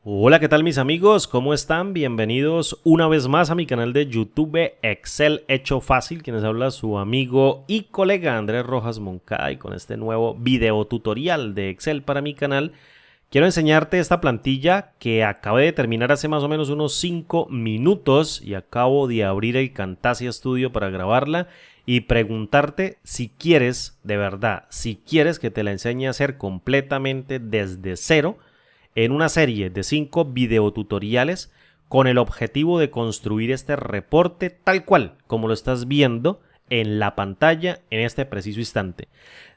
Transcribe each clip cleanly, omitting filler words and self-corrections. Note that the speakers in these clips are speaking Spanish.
Hola, ¿qué tal mis amigos? ¿Cómo están? Bienvenidos una vez más a mi canal de YouTube Excel Hecho Fácil, quienes habla su amigo y colega Andrés Rojas Moncada, y con este nuevo video tutorial de Excel para mi canal quiero enseñarte esta plantilla que acabé de terminar hace más o menos unos 5 minutos y acabo de abrir el Camtasia Studio para grabarla y preguntarte si quieres, de verdad, si quieres que te la enseñe a hacer completamente desde cero en una serie de 5 videotutoriales con el objetivo de construir este reporte tal cual como lo estás viendo en la pantalla en este preciso instante.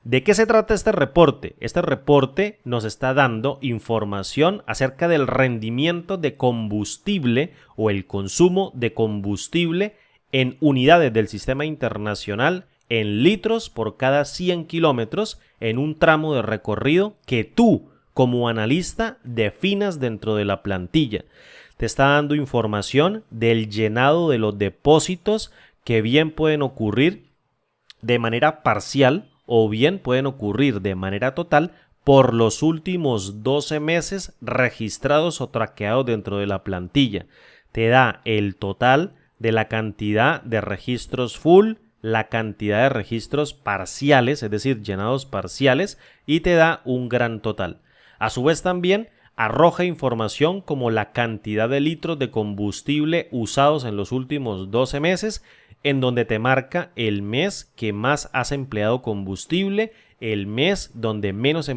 ¿De qué se trata este reporte? Este reporte nos está dando información acerca del rendimiento de combustible o el consumo de combustible en unidades del sistema internacional en litros por cada 100 kilómetros en un tramo de recorrido que tú como analista definas dentro de la plantilla. Te está dando información del llenado de los depósitos que bien pueden ocurrir de manera parcial o bien pueden ocurrir de manera total por los últimos 12 meses registrados o traqueados dentro de la plantilla. Te da el total de la cantidad de registros full, la cantidad de registros parciales, es decir, llenados parciales, y te da un gran total. A su vez también arroja información como la cantidad de litros de combustible usados en los últimos 12 meses, en donde te marca el mes que más has empleado combustible, el mes donde menos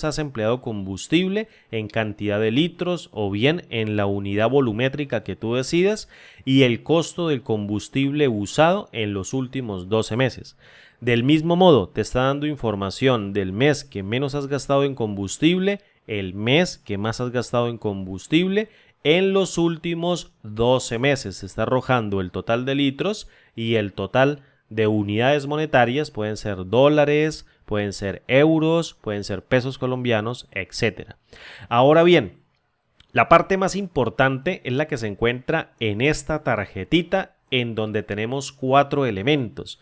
has empleado combustible en cantidad de litros o bien en la unidad volumétrica que tú decidas, y el costo del combustible usado en los últimos 12 meses. Del mismo modo, te está dando información del mes que menos has gastado en combustible, el mes que más has gastado en combustible en los últimos 12 meses. Se está arrojando el total de litros y el total de unidades monetarias, pueden ser dólares, pueden ser euros, pueden ser pesos colombianos, etc. Ahora bien, la parte más importante es la que se encuentra en esta tarjetita, en donde tenemos 4 elementos.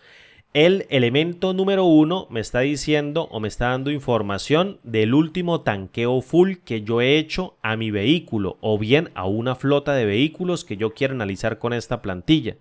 El elemento número 1 me está diciendo o me está dando información del último tanqueo full que yo he hecho a mi vehículo o bien a una flota de vehículos que yo quiero analizar con esta plantilla.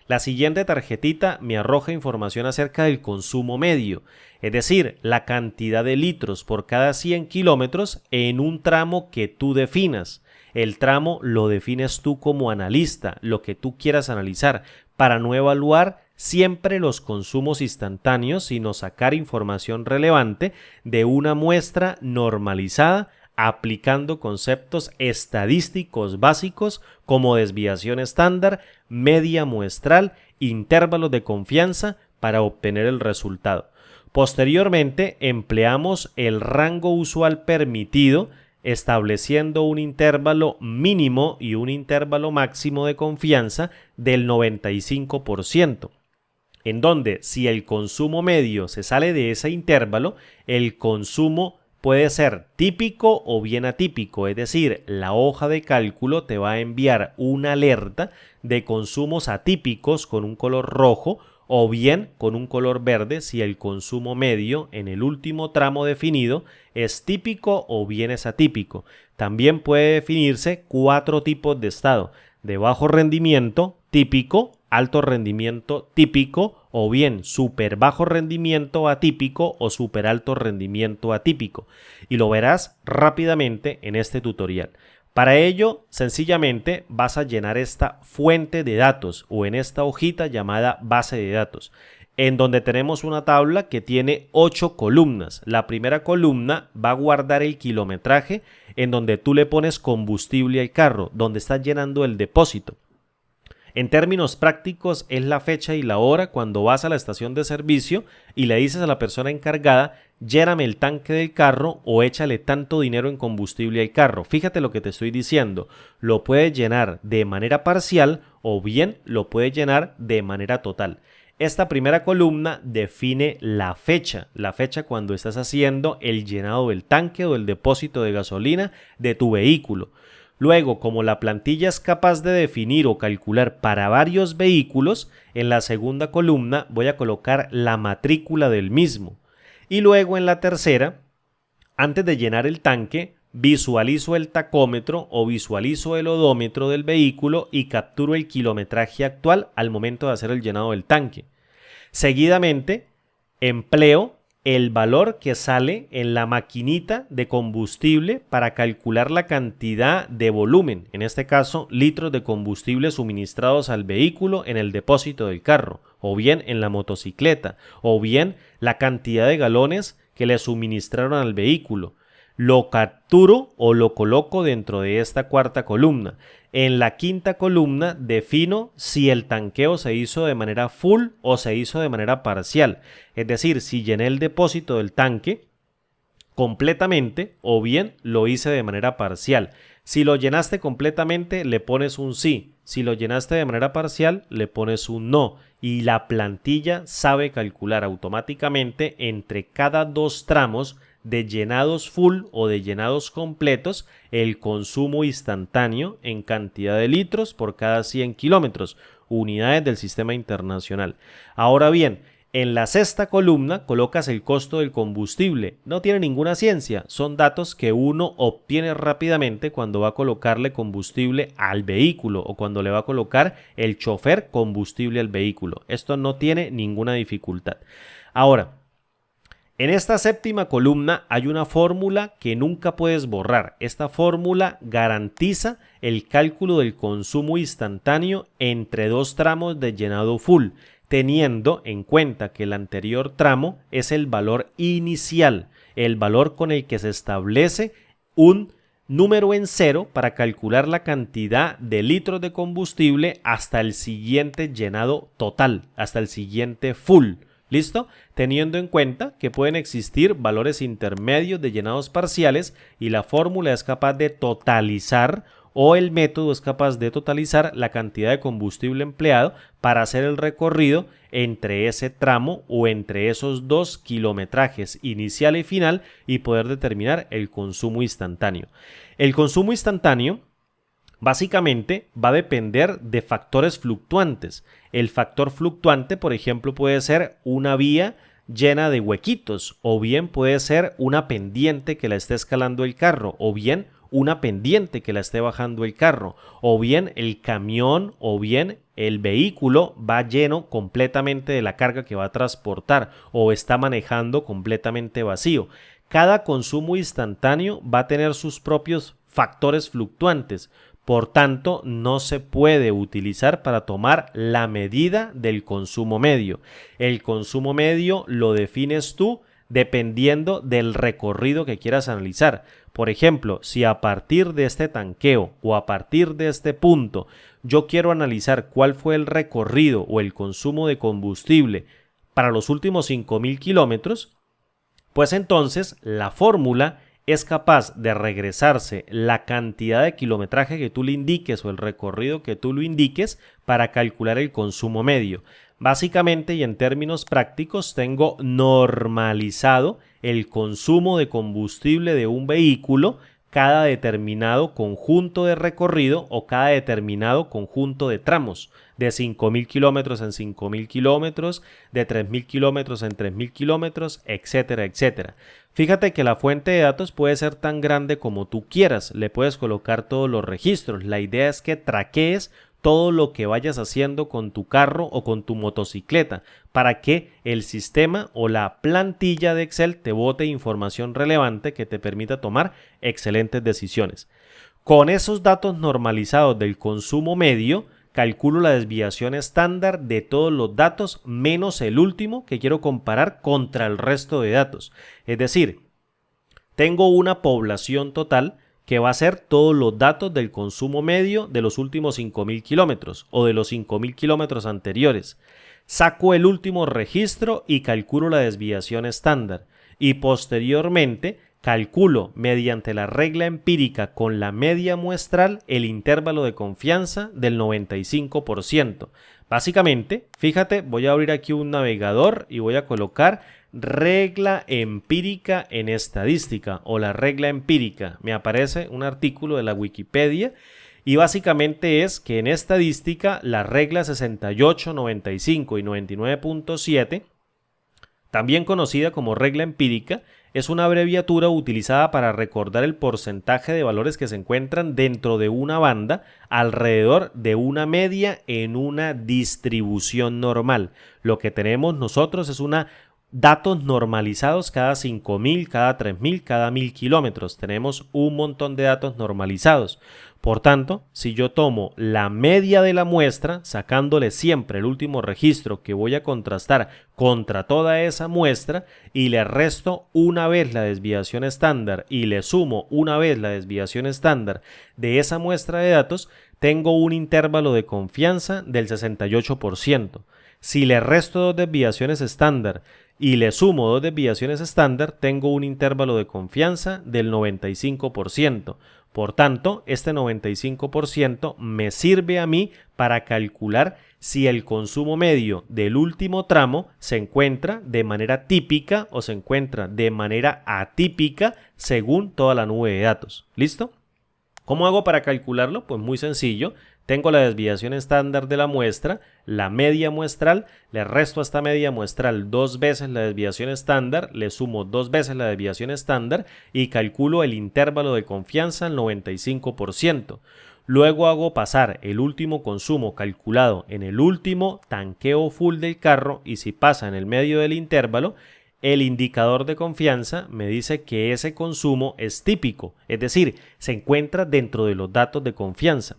La siguiente tarjetita me arroja información acerca del consumo medio, es decir, la cantidad de litros por cada 100 kilómetros en un tramo que tú definas. El tramo lo defines tú como analista, lo que tú quieras analizar, para no evaluar siempre los consumos instantáneos, sino sacar información relevante de una muestra normalizada aplicando conceptos estadísticos básicos como desviación estándar, media muestral, intervalos de confianza para obtener el resultado. Posteriormente, empleamos el rango usual permitido, estableciendo un intervalo mínimo y un intervalo máximo de confianza del 95%. En donde si el consumo medio se sale de ese intervalo, el consumo puede ser típico o bien atípico, es decir, la hoja de cálculo te va a enviar una alerta de consumos atípicos con un color rojo o bien con un color verde si el consumo medio en el último tramo definido es típico o bien es atípico. También puede definirse 4 tipos de estado: de bajo rendimiento, típico, alto rendimiento, típico, o bien súper bajo rendimiento atípico o súper alto rendimiento atípico, y lo verás rápidamente en este tutorial. Para ello, sencillamente vas a llenar esta fuente de datos o en esta hojita llamada base de datos, en donde tenemos una tabla que tiene 8 columnas. La primera columna va a guardar el kilometraje en donde tú le pones combustible al carro, donde estás llenando el depósito. En términos prácticos es la fecha y la hora cuando vas a la estación de servicio y le dices a la persona encargada: lléname el tanque del carro o échale tanto dinero en combustible al carro. Fíjate lo que te estoy diciendo, lo puedes llenar de manera parcial o bien lo puedes llenar de manera total. Esta primera columna define la fecha cuando estás haciendo el llenado del tanque o el depósito de gasolina de tu vehículo. Luego, como la plantilla es capaz de definir o calcular para varios vehículos, en la segunda columna voy a colocar la matrícula del mismo. Y luego en la tercera, antes de llenar el tanque, visualizo el tacómetro o visualizo el odómetro del vehículo y capturo el kilometraje actual al momento de hacer el llenado del tanque. Seguidamente, empleo el valor que sale en la maquinita de combustible para calcular la cantidad de volumen, en este caso litros de combustible suministrados al vehículo en el depósito del carro, o bien en la motocicleta, o bien la cantidad de galones que le suministraron al vehículo. Lo capturo o lo coloco dentro de esta cuarta columna. En la quinta columna defino si el tanqueo se hizo de manera full o se hizo de manera parcial. Es decir, si llené el depósito del tanque completamente o bien lo hice de manera parcial. Si lo llenaste completamente, le pones un sí. Si lo llenaste de manera parcial, le pones un no. Y la plantilla sabe calcular automáticamente entre cada dos tramos de llenados full o de llenados completos el consumo instantáneo en cantidad de litros por cada 100 kilómetros, unidades del sistema internacional. Ahora bien, en la sexta columna colocas el costo del combustible. No tiene ninguna ciencia, son datos que uno obtiene rápidamente cuando va a colocarle combustible al vehículo o cuando le va a colocar el chofer combustible al vehículo. Esto no tiene ninguna dificultad. Ahora, en esta séptima columna hay una fórmula que nunca puedes borrar. Esta fórmula garantiza el cálculo del consumo instantáneo entre dos tramos de llenado full, teniendo en cuenta que el anterior tramo es el valor inicial, el valor con el que se establece un número en cero para calcular la cantidad de litros de combustible hasta el siguiente llenado total, hasta el siguiente full. ¿Listo? Teniendo en cuenta que pueden existir valores intermedios de llenados parciales y la fórmula es capaz de totalizar o el método es capaz de totalizar la cantidad de combustible empleado para hacer el recorrido entre ese tramo o entre esos dos kilometrajes inicial y final y poder determinar el consumo instantáneo. El consumo instantáneo básicamente va a depender de factores fluctuantes. El factor fluctuante, por ejemplo, puede ser una vía llena de huequitos, o bien puede ser una pendiente que la esté escalando el carro, o bien una pendiente que la esté bajando el carro, o bien el camión, o bien el vehículo va lleno completamente de la carga que va a transportar, o está manejando completamente vacío. Cada consumo instantáneo va a tener sus propios factores fluctuantes. Por tanto, no se puede utilizar para tomar la medida del consumo medio. El consumo medio lo defines tú dependiendo del recorrido que quieras analizar. Por ejemplo, si a partir de este tanqueo o a partir de este punto yo quiero analizar cuál fue el recorrido o el consumo de combustible para los últimos 5.000 kilómetros, pues entonces la fórmula es capaz de regresarse la cantidad de kilometraje que tú le indiques o el recorrido que tú lo indiques para calcular el consumo medio. Básicamente y en términos prácticos tengo normalizado el consumo de combustible de un vehículo cada determinado conjunto de recorrido o cada determinado conjunto de tramos, de 5.000 kilómetros en 5.000 kilómetros, de 3.000 kilómetros en 3.000 kilómetros, etcétera, etcétera. Fíjate que la fuente de datos puede ser tan grande como tú quieras, le puedes colocar todos los registros. La idea es que traquees todo lo que vayas haciendo con tu carro o con tu motocicleta para que el sistema o la plantilla de Excel te bote información relevante que te permita tomar excelentes decisiones. Con esos datos normalizados del consumo medio, calculo la desviación estándar de todos los datos menos el último que quiero comparar contra el resto de datos. Es decir, tengo una población total que va a ser todos los datos del consumo medio de los últimos 5.000 kilómetros o de los 5.000 kilómetros anteriores. Saco el último registro y calculo la desviación estándar y posteriormente calculo mediante la regla empírica con la media muestral el intervalo de confianza del 95%. Básicamente, fíjate, voy a abrir aquí un navegador y voy a colocar regla empírica en estadística o la regla empírica. Me aparece un artículo de la Wikipedia y básicamente es que en estadística la regla 68, 95 y 99.7, también conocida como regla empírica, es una abreviatura utilizada para recordar el porcentaje de valores que se encuentran dentro de una banda alrededor de una media en una distribución normal. Lo que tenemos nosotros es datos normalizados cada 5.000, cada 3.000, cada 1.000 kilómetros. Tenemos un montón de datos normalizados. Por tanto, si yo tomo la media de la muestra, sacándole siempre el último registro que voy a contrastar contra toda esa muestra y le resto una vez la desviación estándar y le sumo una vez la desviación estándar de esa muestra de datos, tengo un intervalo de confianza del 68%. Si le resto dos desviaciones estándar y le sumo dos desviaciones estándar, tengo un intervalo de confianza del 95%. Por tanto, este 95% me sirve a mí para calcular si el consumo medio del último tramo se encuentra de manera típica o se encuentra de manera atípica según toda la nube de datos. ¿Listo? ¿Cómo hago para calcularlo? Pues muy sencillo. Tengo la desviación estándar de la muestra, la media muestral, le resto a esta media muestral dos veces la desviación estándar, le sumo dos veces la desviación estándar y calculo el intervalo de confianza al 95%. Luego hago pasar el último consumo calculado en el último tanqueo full del carro y si pasa en el medio del intervalo, el indicador de confianza me dice que ese consumo es típico, es decir, se encuentra dentro de los datos de confianza.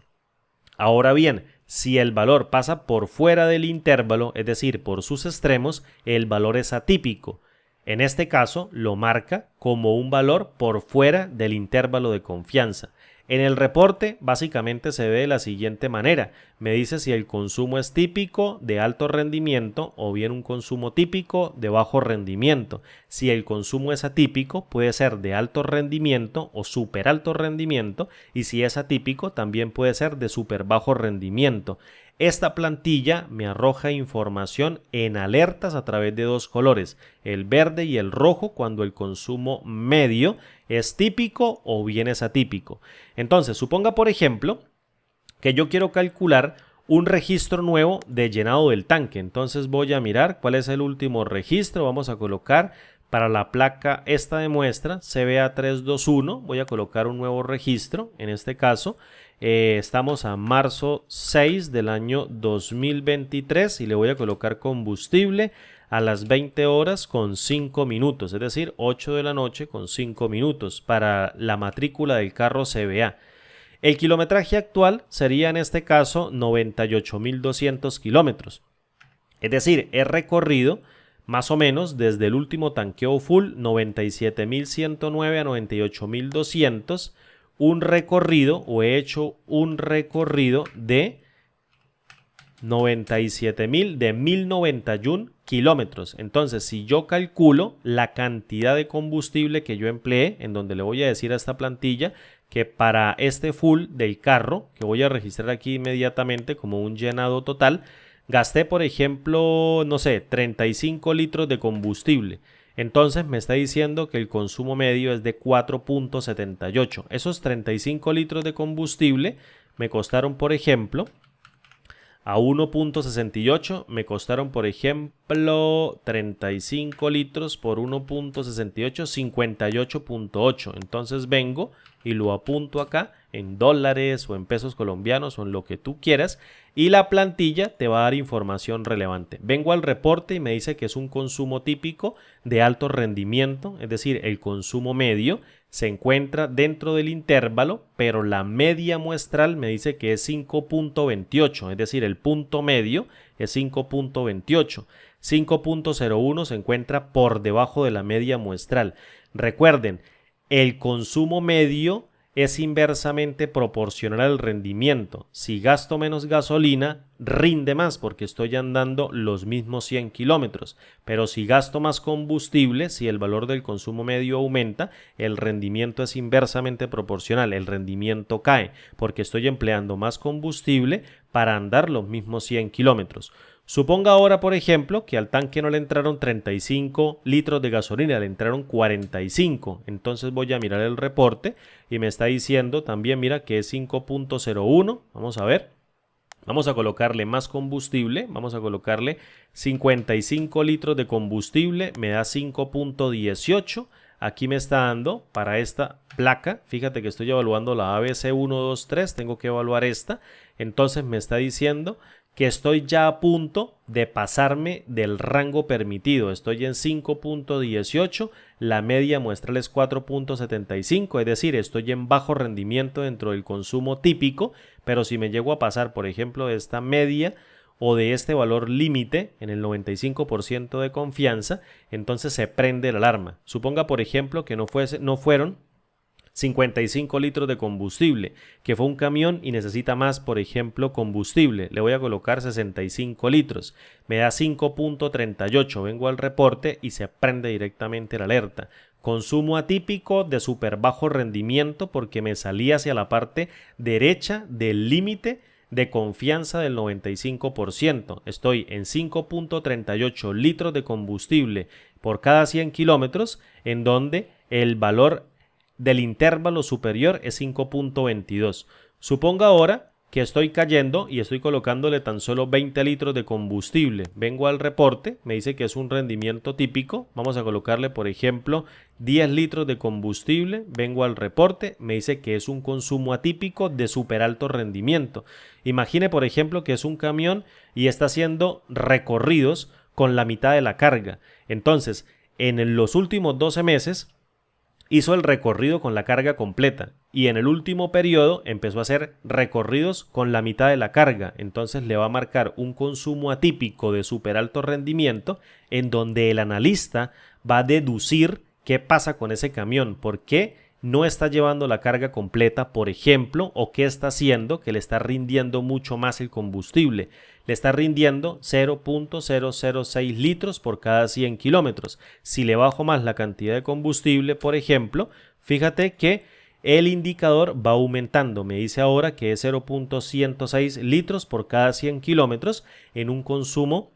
Ahora bien, si el valor pasa por fuera del intervalo, es decir, por sus extremos, el valor es atípico. En este caso, lo marca como un valor por fuera del intervalo de confianza. En el reporte, básicamente se ve de la siguiente manera. Me dice si el consumo es típico de alto rendimiento o bien un consumo típico de bajo rendimiento. Si el consumo es atípico, puede ser de alto rendimiento o súper alto rendimiento. Y si es atípico, también puede ser de súper bajo rendimiento. Esta plantilla me arroja información en alertas a través de dos colores, el verde y el rojo, cuando el consumo medio es típico o bien es atípico. Entonces, suponga por ejemplo que yo quiero calcular un registro nuevo de llenado del tanque. Entonces voy a mirar cuál es el último registro. Vamos a colocar para la placa esta de muestra CBA321. Voy a colocar un nuevo registro, en este caso. Estamos a marzo 6 del año 2023 y le voy a colocar combustible a las 20 horas con 5 minutos, es decir, 8 de la noche con 5 minutos para la matrícula del carro CBA. El kilometraje actual sería en este caso 98.200 kilómetros, es decir, he recorrido más o menos desde el último tanqueo full 97.109 a 98.200, un recorrido o he hecho un recorrido de 97.000 de 1.091 kilómetros. Entonces, si yo calculo la cantidad de combustible que yo empleé, en donde le voy a decir a esta plantilla que para este full del carro, que voy a registrar aquí inmediatamente como un llenado total, gasté, por ejemplo, no sé, 35 litros de combustible. Entonces me está diciendo que el consumo medio es de 4.78. Esos 35 litros de combustible me costaron, por ejemplo, a 1.68, me costaron, por ejemplo, 35 litros por 1.68, 58.8. Entonces vengo y lo apunto acá en dólares o en pesos colombianos o en lo que tú quieras y la plantilla te va a dar información relevante. Vengo al reporte y me dice que es un consumo típico de alto rendimiento, es decir, el consumo medio se encuentra dentro del intervalo, pero la media muestral me dice que es 5.28, es decir, el punto medio es 5.28. 5.01 se encuentra por debajo de la media muestral. Recuerden, el consumo medio es inversamente proporcional al rendimiento. Si gasto menos gasolina, rinde más porque estoy andando los mismos 100 kilómetros. Pero si gasto más combustible, si el valor del consumo medio aumenta, el rendimiento es inversamente proporcional. El rendimiento cae porque estoy empleando más combustible para andar los mismos 100 kilómetros. Suponga ahora, por ejemplo, que al tanque no le entraron 35 litros de gasolina, le entraron 45. Entonces voy a mirar el reporte y me está diciendo también, mira, que es 5.01. Vamos a ver. Vamos a colocarle más combustible. Vamos a colocarle 55 litros de combustible. Me da 5.18. aquí me está dando para esta placa, fíjate que estoy evaluando la ABC123, tengo que evaluar esta, entonces me está diciendo que estoy ya a punto de pasarme del rango permitido, estoy en 5.18, la media muestral es 4.75, es decir, estoy en bajo rendimiento dentro del consumo típico, pero si me llego a pasar, por ejemplo, de esta media o de este valor límite en el 95% de confianza, entonces se prende la alarma. Suponga, por ejemplo, que no fueron 55 litros de combustible, que fue un camión y necesita más, por ejemplo, combustible. Le voy a colocar 65 litros. Me da 5.38. Vengo al reporte y se prende directamente la alerta. Consumo atípico de súper bajo rendimiento porque me salí hacia la parte derecha del límite de confianza del 95%. Estoy en 5.38 litros de combustible por cada 100 kilómetros, en donde el valor del intervalo superior es 5.22. Suponga ahora que estoy cayendo y estoy colocándole tan solo 20 litros de combustible. Vengo al reporte, me dice que es un rendimiento típico. Vamos a colocarle, por ejemplo, 10 litros de combustible. Vengo al reporte, me dice que es un consumo atípico de súper alto rendimiento. Imagine, por ejemplo, que es un camión y está haciendo recorridos con la mitad de la carga. Entonces, en los últimos 12 meses, hizo el recorrido con la carga completa y en el último periodo empezó a hacer recorridos con la mitad de la carga. Entonces le va a marcar un consumo atípico de súper alto rendimiento en donde el analista va a deducir qué pasa con ese camión, por qué no está llevando la carga completa, por ejemplo, o qué está haciendo que le está rindiendo mucho más el combustible. Le está rindiendo 0.006 litros por cada 100 kilómetros. Si le bajo más la cantidad de combustible, por ejemplo, fíjate que el indicador va aumentando. Me dice ahora que es 0.106 litros por cada 100 kilómetros en un consumo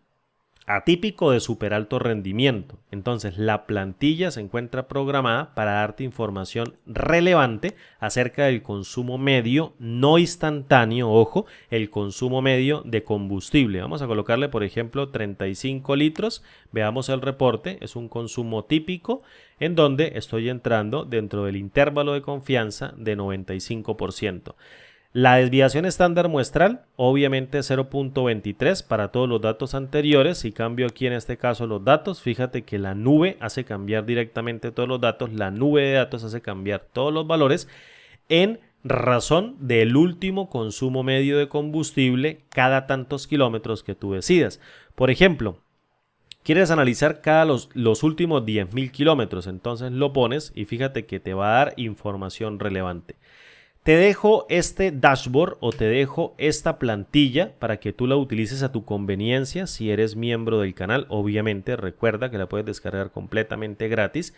atípico de súper alto rendimiento. Entonces la plantilla se encuentra programada para darte información relevante acerca del consumo medio, no instantáneo, ojo, el consumo medio de combustible. Vamos a colocarle, por ejemplo, 35 litros. Veamos el reporte, es un consumo típico en donde estoy entrando dentro del intervalo de confianza de 95%. La desviación estándar muestral, obviamente 0.23 para todos los datos anteriores. Si cambio aquí en este caso los datos, fíjate que la nube hace cambiar directamente todos los datos. La nube de datos hace cambiar todos los valores en razón del último consumo medio de combustible cada tantos kilómetros que tú decidas. Por ejemplo, quieres analizar cada los últimos 10.000 kilómetros, entonces lo pones y fíjate que te va a dar información relevante. Te dejo este dashboard o te dejo esta plantilla para que tú la utilices a tu conveniencia si eres miembro del canal. Obviamente recuerda que la puedes descargar completamente gratis.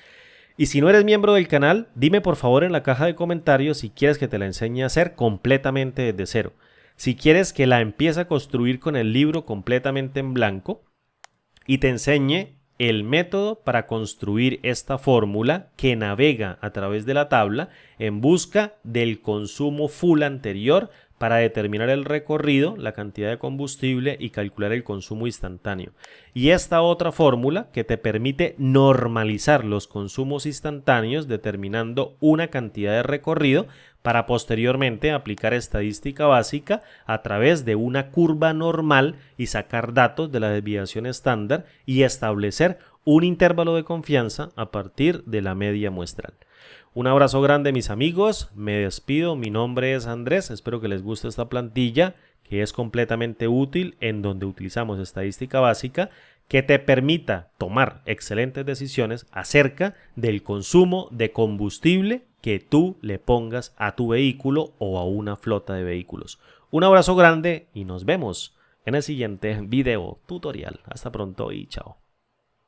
Y si no eres miembro del canal, dime por favor en la caja de comentarios si quieres que te la enseñe a hacer completamente desde cero. Si quieres que la empiece a construir con el libro completamente en blanco y te enseñe el método para construir esta fórmula que navega a través de la tabla en busca del consumo full anterior para determinar el recorrido, la cantidad de combustible y calcular el consumo instantáneo. Y esta otra fórmula que te permite normalizar los consumos instantáneos determinando una cantidad de recorrido para posteriormente aplicar estadística básica a través de una curva normal y sacar datos de la desviación estándar y establecer un intervalo de confianza a partir de la media muestral. Un abrazo grande, mis amigos, me despido, mi nombre es Andrés, espero que les guste esta plantilla que es completamente útil en donde utilizamos estadística básica que te permita tomar excelentes decisiones acerca del consumo de combustible que tú le pongas a tu vehículo o a una flota de vehículos. Un abrazo grande y nos vemos en el siguiente video tutorial. Hasta pronto y chao.